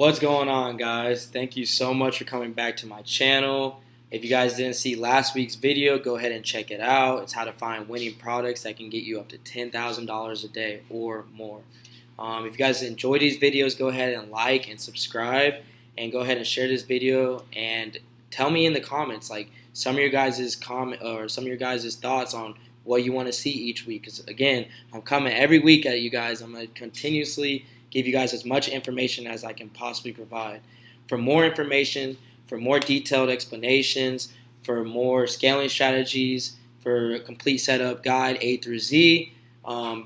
What's going on, guys? Thank you so much for coming back to my channel. If you guys didn't see last week's video, go ahead and check it out. It's how to find winning products that can get you up to $10,000 a day or more. If you guys enjoy these videos, go ahead and like and subscribe, and go ahead and share this video, and tell me in the comments like some of your guys' thoughts on what you want to see each week. Because again, I'm coming every week at you guys. I'm going to continuously give you guys as much information as I can possibly provide. For more information, for more detailed explanations, for more scaling strategies, for a complete setup guide A through Z,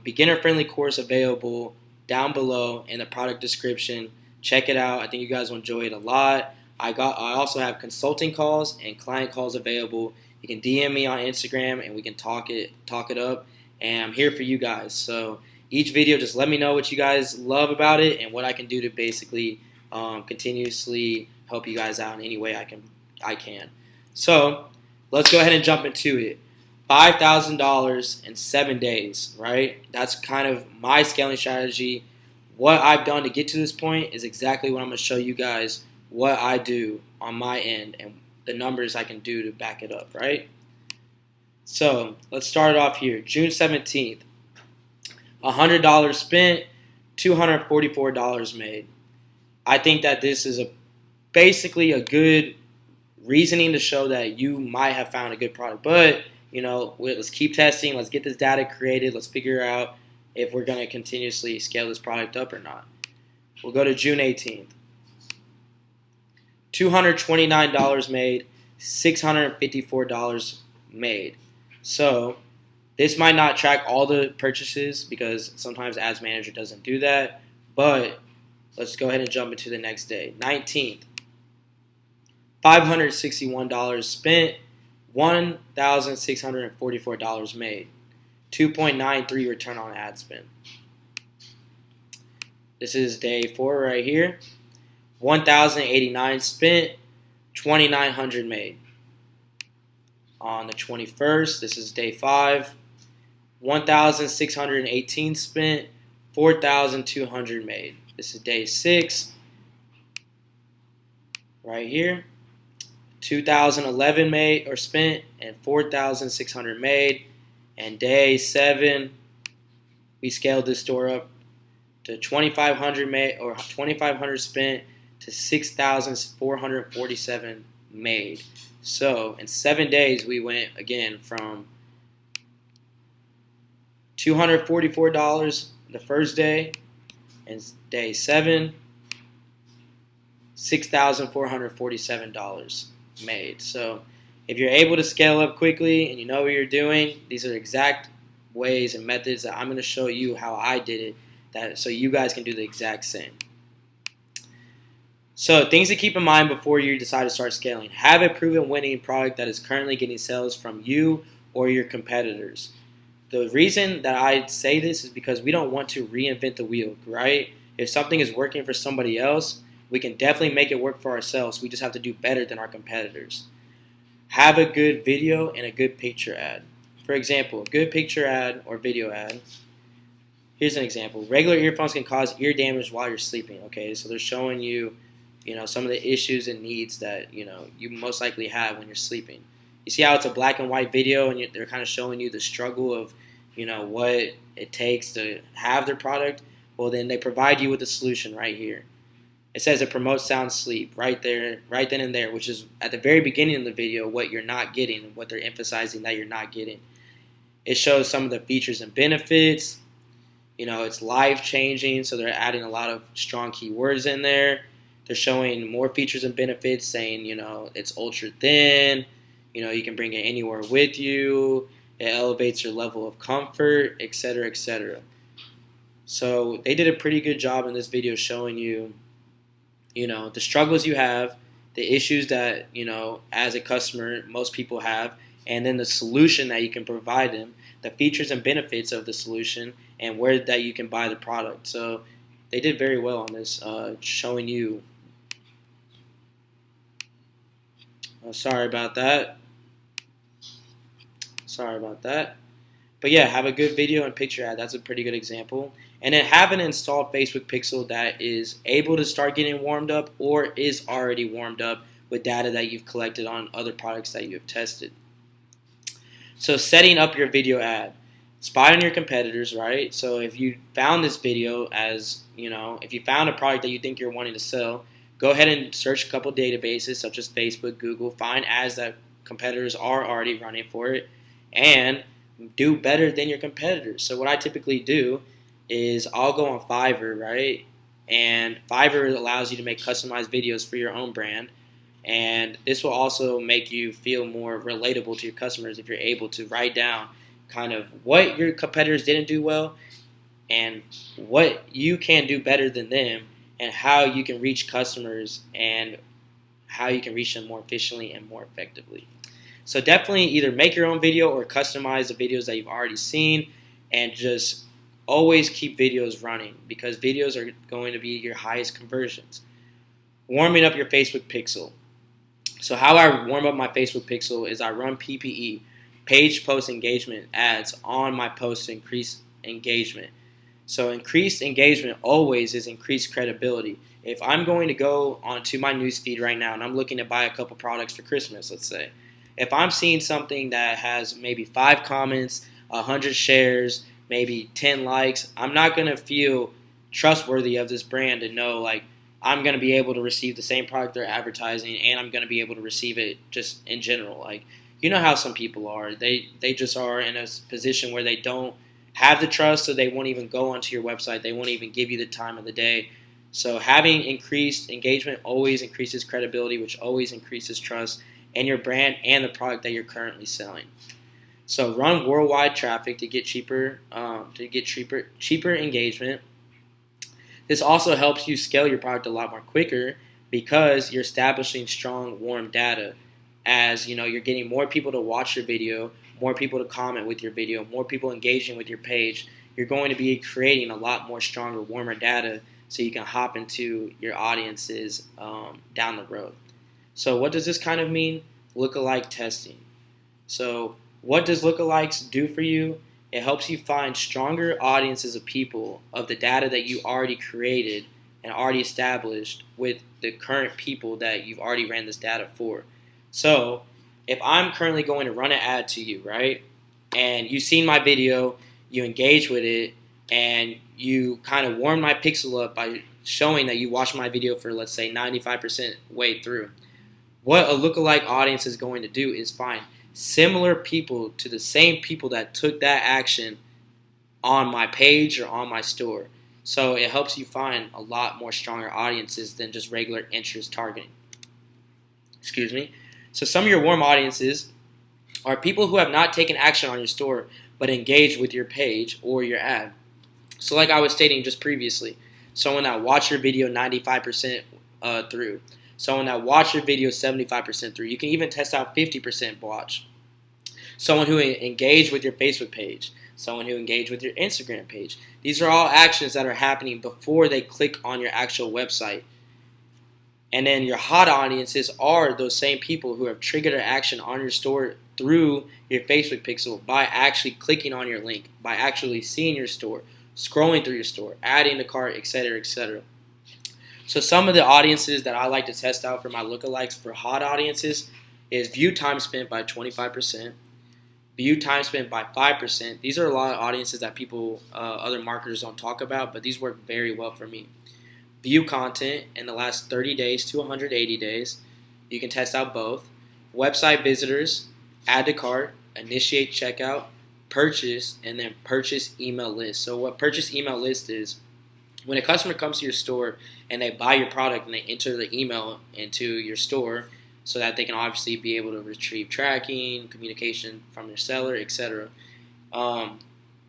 beginner-friendly course available down below in the product description. Check it out. I think you guys will enjoy it a lot. I also have consulting calls and client calls available. You can DM me on Instagram and we can talk it up. And I'm here for you guys. So each video, just let me know what you guys love about it and what I can do to basically continuously help you guys out in any way I can. So let's go ahead and jump into it. $5,000 in 7 days, right? That's kind of my scaling strategy. What I've done to get to this point is exactly what I'm going to show you guys what I do on my end and the numbers I can do to back it up, right? So let's start it off here. June 17th. $100 spent, $244 made. I think that this is basically a good reasoning to show that you might have found a good product. But, let's keep testing. Let's get this data created. Let's figure out if we're going to continuously scale this product up or not. We'll go to June 18th. $229 made, $654 made. So this might not track all the purchases because sometimes Ads Manager doesn't do that. But let's go ahead and jump into the next day. 19th. $561 spent, $1,644 made. 2.93 return on ad spend. This is day 4 right here. $1,089 spent, $2,900 made. On the 21st, this is day 5. $1,618 spent, $4,200 made. This is day 6. Right here. $2,011 made or spent and $4,600 made. And day 7, we scaled this store up to $2,500 made or $2,500 spent to $6,447 made. So in 7 days, we went again from $244 the first day, and day 7, $6,447 made. So if you're able to scale up quickly and you know what you're doing, these are exact ways and methods that I'm going to show you how I did it, so you guys can do the exact same. So things to keep in mind before you decide to start scaling. Have a proven winning product that is currently getting sales from you or your competitors. The reason that I say this is because we don't want to reinvent the wheel, right? If something is working for somebody else, we can definitely make it work for ourselves. We just have to do better than our competitors. Have a good video and a good picture ad. For example, a good picture ad or video ad. Here's an example. Regular earphones can cause ear damage while you're sleeping. Okay, so they're showing you, some of the issues and needs that, you most likely have when you're sleeping. You see how it's a black and white video and they're kind of showing you the struggle of, what it takes to have their product? Well, then they provide you with a solution right here. It says it promotes sound sleep right there, right then and there, which is at the very beginning of the video what you're not getting, what they're emphasizing that you're not getting. It shows some of the features and benefits. It's life-changing, so they're adding a lot of strong keywords in there. They're showing more features and benefits, saying, it's ultra thin. You can bring it anywhere with you. It elevates your level of comfort, etc., etc. So they did a pretty good job in this video showing you, the struggles you have, the issues that, as a customer, most people have, and then the solution that you can provide them, the features and benefits of the solution, and where that you can buy the product. So they did very well on this, showing you. Sorry about that. But yeah, have a good video and picture ad. That's a pretty good example. And then have an installed Facebook pixel that is able to start getting warmed up or is already warmed up with data that you've collected on other products that you have tested. So setting up your video ad. Spy on your competitors, right? So if you found this video if you found a product that you think you're wanting to sell, go ahead and search a couple databases such as Facebook, Google, find ads that competitors are already running for it, and do better than your competitors. So what I typically do is I'll go on Fiverr, right? And Fiverr allows you to make customized videos for your own brand. And this will also make you feel more relatable to your customers if you're able to write down kind of what your competitors didn't do well and what you can do better than them and how you can reach customers and how you can reach them more efficiently and more effectively. So definitely either make your own video or customize the videos that you've already seen, and just always keep videos running because videos are going to be your highest conversions. Warming up your Facebook pixel. So how I warm up my Facebook pixel is I run PPE, page post engagement ads, on my posts to increase engagement. So increased engagement always is increased credibility. If I'm going to go onto my newsfeed right now and I'm looking to buy a couple products for Christmas, let's say, if I'm seeing something that has maybe 5 comments, 100 shares, maybe 10 likes, I'm not going to feel trustworthy of this brand to know like I'm going to be able to receive the same product they're advertising, and I'm going to be able to receive it just in general. Like, you know how some people are. They just are in a position where they don't have the trust, so they won't even go onto your website. They won't even give you the time of the day. So having increased engagement always increases credibility, which always increases trust in your brand and the product that you're currently selling. So run worldwide traffic to get cheaper engagement. This also helps you scale your product a lot more quicker because you're establishing strong, warm data. As you know, you're getting more people to watch your video, more people to comment with your video, more people engaging with your page. You're going to be creating a lot more stronger, warmer data so you can hop into your audiences down the road. So what does this kind of mean? Lookalike testing. So what does lookalikes do for you? It helps you find stronger audiences of people of the data that you already created and already established with the current people that you've already ran this data for. So if I'm currently going to run an ad to you, right, and you've seen my video, you engage with it, and you kind of warm my pixel up by showing that you watched my video for, let's say, 95% way through, what a lookalike audience is going to do is find similar people to the same people that took that action on my page or on my store. So it helps you find a lot more stronger audiences than just regular interest targeting. So some of your warm audiences are people who have not taken action on your store but engaged with your page or your ad. So like I was stating just previously, someone that watched your video 95% through. Someone that watched your video 75% through. You can even test out 50% watch. Someone who engaged with your Facebook page. Someone who engaged with your Instagram page. These are all actions that are happening before they click on your actual website. And then your hot audiences are those same people who have triggered an action on your store through your Facebook pixel by actually clicking on your link, by actually seeing your store, scrolling through your store, adding to cart, etc., etc. So some of the audiences that I like to test out for my lookalikes for hot audiences is view time spent by 25%, view time spent by 5%. These are a lot of audiences that people, other marketers don't talk about, but these work very well for me. View content in the last 30 days to 180 days. You can test out both. Website visitors, add to cart, initiate checkout, purchase, and then purchase email list. So what purchase email list is, when a customer comes to your store and they buy your product and they enter the email into your store so that they can obviously be able to retrieve tracking, communication from their seller, etc.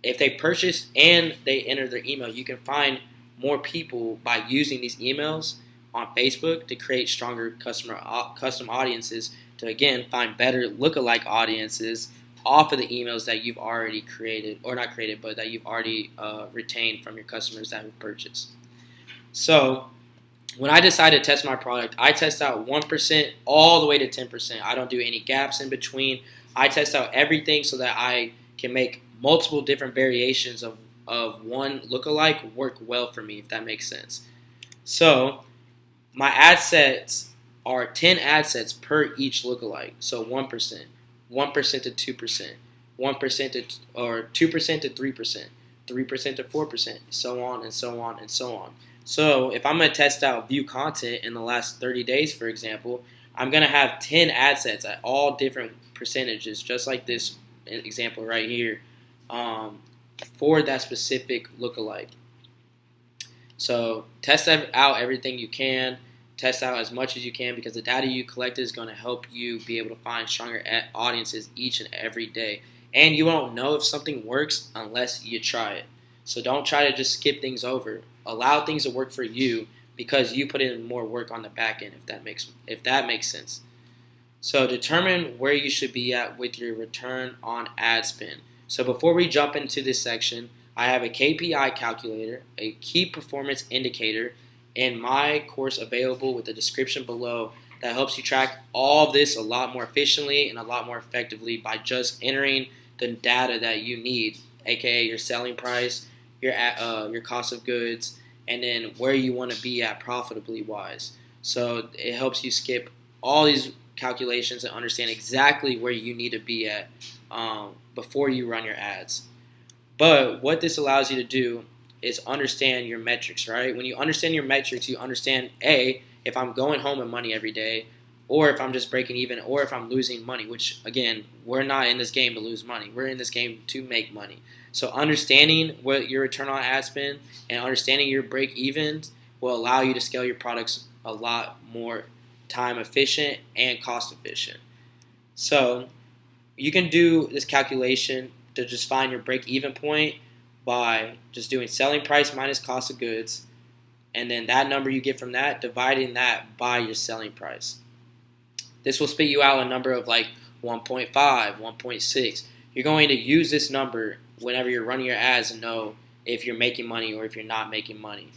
If they purchase and they enter their email, you can find more people by using these emails on Facebook to create stronger custom audiences to, again, find better lookalike audiences off of the emails that you've already created, or not created, but that you've already retained from your customers that have purchased. So when I decide to test my product, I test out 1% all the way to 10%. I don't do any gaps in between. I test out everything so that I can make multiple different variations of of one lookalike work well for me, if that makes sense. So my ad sets are 10 ad sets per each lookalike. So 1%, 1% to 2%, 1% to or 2% to 3%, 3% to 4%, so on and so on and so on. So if I'm going to test out view content in the last 30 days, for example, I'm going to have 10 ad sets at all different percentages, just like this example right here, for that specific lookalike. So test out everything you can. Test out as much as you can, because the data you collected is going to help you be able to find stronger audiences each and every day. And you won't know if something works unless you try it. So don't try to just skip things over. Allow things to work for you, because you put in more work on the back end, if that makes sense. So determine where you should be at with your return on ad spend. So before we jump into this section, I have a KPI calculator, a key performance indicator, in my course available with the description below, that helps you track all of this a lot more efficiently and a lot more effectively by just entering the data that you need, aka your selling price, your cost of goods, and then where you want to be at profitably wise. So it helps you skip all these calculations and understand exactly where you need to be at before you run your ads. But what this allows you to do is understand your metrics, right? When you understand your metrics, you understand, A, if I'm going home with money every day, or if I'm just breaking even, or if I'm losing money, which, again, we're not in this game to lose money. We're in this game to make money. So understanding what your return on ad spend and understanding your break evens will allow you to scale your products a lot more time efficient and cost efficient. So you can do this calculation to just find your break even point by just doing selling price minus cost of goods, and then that number you get from that, dividing that by your selling price. This will spit you out a number of like 1.5, 1.6. You're going to use this number whenever you're running your ads and know if you're making money or if you're not making money.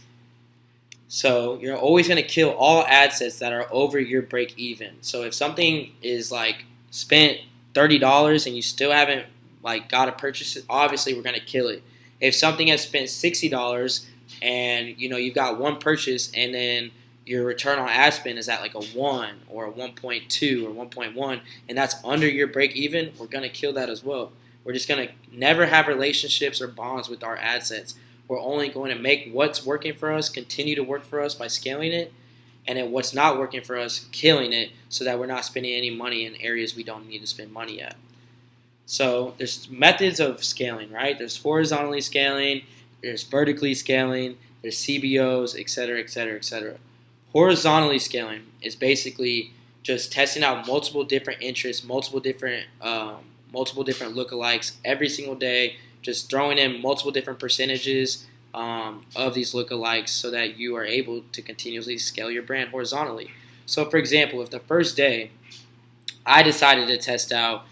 So you're always going to kill all ad sets that are over your break even. So if something is like spent $30 and you still haven't like got to purchase it, obviously we're going to kill it. If something has spent $60 and you've got one purchase, and then your return on ad spend is at like a 1 or a 1.2 or 1.1, and that's under your break even, we're going to kill that as well. We're just going to never have relationships or bonds with our ad sets. We're only going to make what's working for us continue to work for us by scaling it, and then what's not working for us, killing it, so that we're not spending any money in areas we don't need to spend money at. So there's methods of scaling, right? There's horizontally scaling, there's vertically scaling, there's CBOs, etc., etc., etc. Horizontally scaling is basically just testing out multiple different interests, multiple different lookalikes every single day, just throwing in multiple different percentages of these lookalikes so that you are able to continuously scale your brand horizontally. So for example, if the first day I decided to test out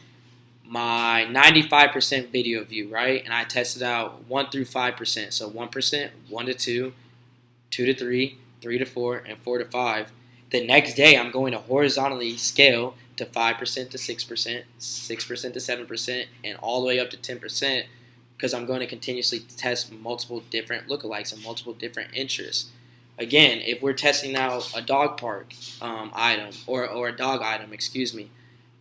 my 95% video view, right? And I tested out 1 through 5%. So 1%, 1 to 2, 2 to 3, 3 to 4, and 4 to 5. The next day, I'm going to horizontally scale to 5% to 6%, 6% to 7%, and all the way up to 10%, because I'm going to continuously test multiple different lookalikes and multiple different interests. Again, if we're testing out a dog park item or a dog item,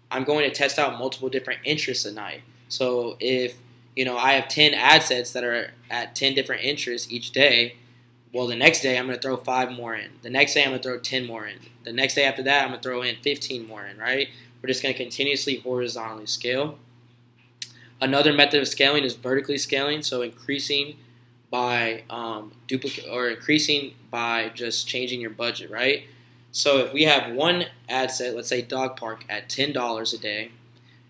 I'm going to test out multiple different interests a night. So if I have 10 ad sets that are at 10 different interests each day, well, the next day I'm going to throw 5 more in. The next day I'm going to throw 10 more in. The next day after that I'm going to throw in 15 more in, right? We're just going to continuously horizontally scale. Another method of scaling is vertically scaling, so increasing by increasing by just changing your budget, right? So if we have one ad set, let's say dog park, at $10 a day,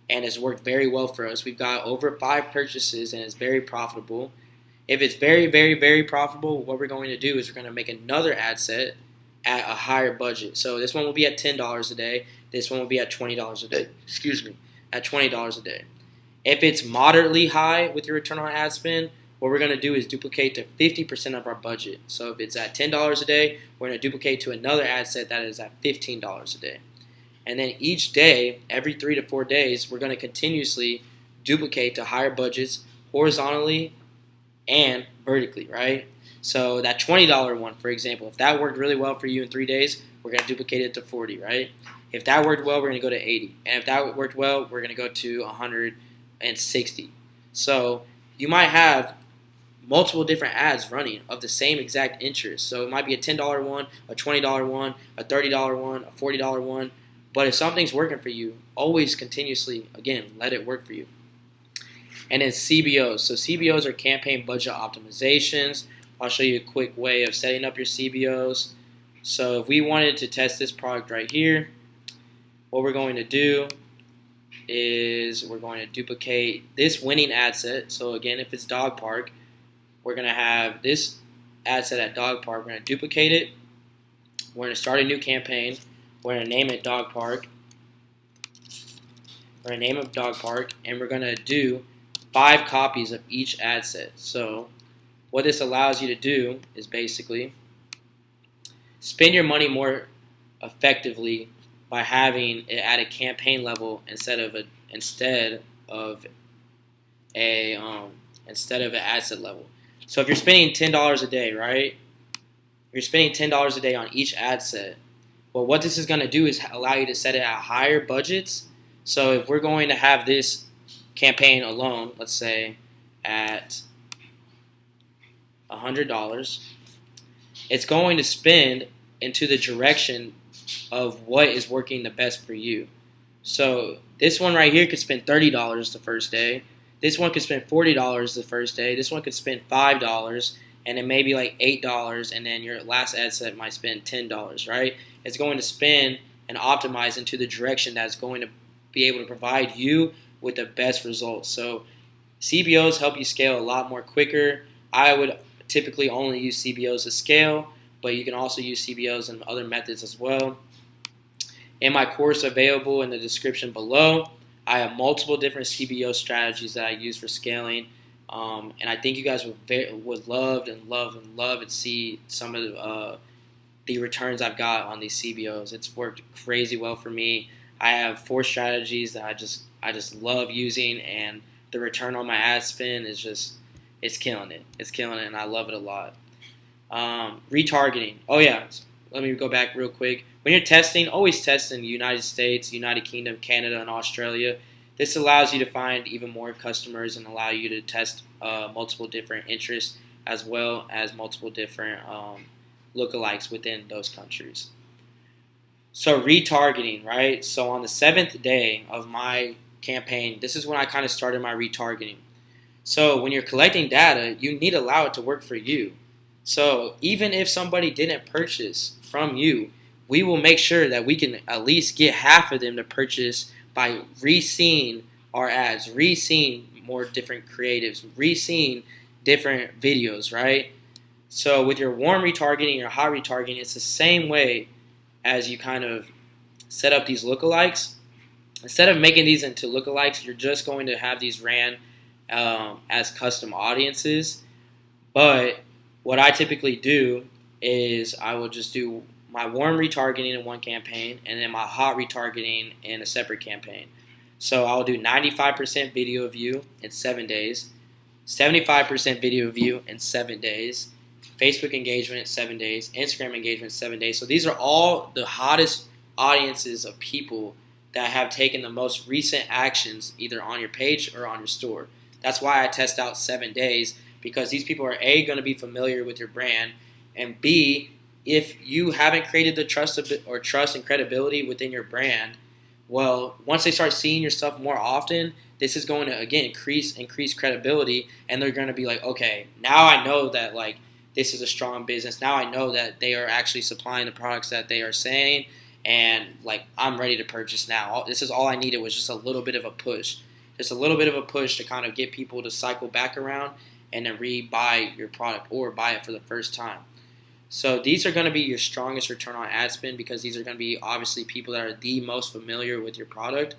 and it's worked very well for us, we've got over 5 purchases and it's very profitable. If it's very, very, very profitable, what we're going to do is we're going to make another ad set at a higher budget. So this one will be at $10 a day. This one will be at $20 a day. At $20 a day. If it's moderately high with your return on ad spend, what we're going to do is duplicate to 50% of our budget. So if it's at $10 a day, we're going to duplicate to another ad set that is at $15 a day. And then each day, every 3 to 4 days, we're going to continuously duplicate to higher budgets horizontally and vertically, right? So that $20 one, for example, if that worked really well for you in 3 days, we're going to duplicate it to 40, right? If that worked well, we're going to go to 80. And if that worked well, we're going to go to 160. So you might have multiple different ads running of the same exact interest. So it might be a $10 one, a $20 one, a $30 one, a $40 one. But if something's working for you, always continuously, again, let it work for you. And then CBOs. So CBOs are campaign budget optimizations. I'll show you a quick way of setting up your CBOs. So if we wanted to test this product right here, what we're going to do is we're going to duplicate this winning ad set. So again, if it's dog park, we're going to have this ad set at dog park. We're going to duplicate it. We're going to start a new campaign. We're going to name it dog park. We're going to name it dog park, and we're going to do 5 copies of each ad set. So what this allows you to do is basically spend your money more effectively by having it at a campaign level instead of an ad set level. So if you're spending $10 a day, right? You're spending $10 a day on each ad set. Well, what this is going to do is allow you to set it at higher budgets. So if we're going to have this campaign alone, let's say at $100, it's going to spend into the direction of what is working the best for you. So this one right here could spend $30 the first day. This one could spend $40 the first day. This one could spend $5, and then maybe like $8, and then your last ad set might spend $10, right? It's going to spend and optimize into the direction that's going to be able to provide you with the best results. So CBOs help you scale a lot more quicker. I would typically only use CBOs to scale, but you can also use CBOs and other methods as well. In my course available in the description below, I have multiple different CBO strategies that I use for scaling, and I think you guys would love and see some of the returns I've got on these CBOs. It's worked crazy well for me. I have 4 strategies that I just love using, and the return on my ad spend is it's killing it. It's killing it, and I love it a lot. Retargeting. Oh yeah, let me go back real quick. When you're testing, always test in the United States, United Kingdom, Canada, and Australia. This allows you to find even more customers and allow you to test multiple different interests as well as multiple different lookalikes within those countries. So retargeting, right? So on the 7th day of my campaign, this is when I kind of started my retargeting. So when you're collecting data, you need to allow it to work for you. So even if somebody didn't purchase from you, we will make sure that we can at least get half of them to purchase by re-seeing our ads, re-seeing more different creatives, re-seeing different videos, right? So with your warm retargeting, your hot retargeting, it's the same way as you kind of set up these lookalikes. Instead of making these into lookalikes, you're just going to have these ran as custom audiences. But what I typically do is I will just do my warm retargeting in one campaign and then my hot retargeting in a separate campaign. So I'll do 95% video view in 7 days, 75% video view in 7 days, Facebook engagement in 7 days, Instagram engagement in 7 days. So these are all the hottest audiences of people that have taken the most recent actions either on your page or on your store. That's why I test out 7 days, because these people are A, going to be familiar with your brand, and B, if you haven't created the trust and credibility within your brand, well, once they start seeing your stuff more often, this is going to, again, increase credibility, and they're going to be like, okay, now I know that, like, this is a strong business. Now I know that they are actually supplying the products that they are saying, and, like, I'm ready to purchase now. This is all I needed, was just a little bit of a push. Just a little bit of a push to kind of get people to cycle back around and then re-buy your product or buy it for the first time. So these are going to be your strongest return on ad spend, because these are going to be obviously people that are the most familiar with your product.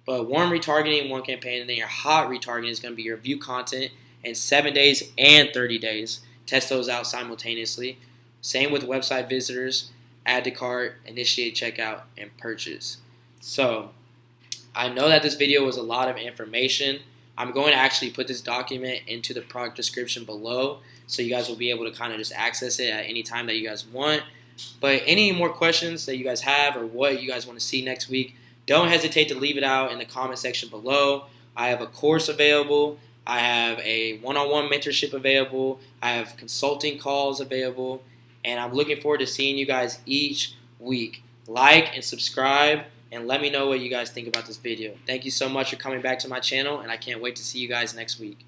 But warm retargeting in one campaign, and then your hot retargeting is going to be your view content in 7 days and 30 days. Test those out simultaneously. Same with website visitors, add to cart, initiate checkout, and purchase. So I know that this video was a lot of information. I'm going to actually put this document into the product description below, so you guys will be able to kind of just access it at any time that you guys want. But any more questions that you guys have or what you guys want to see next week, don't hesitate to leave it out in the comment section below. I have a course available. I have a one-on-one mentorship available. I have consulting calls available. And I'm looking forward to seeing you guys each week. Like and subscribe, and let me know what you guys think about this video. Thank you so much for coming back to my channel, and I can't wait to see you guys next week.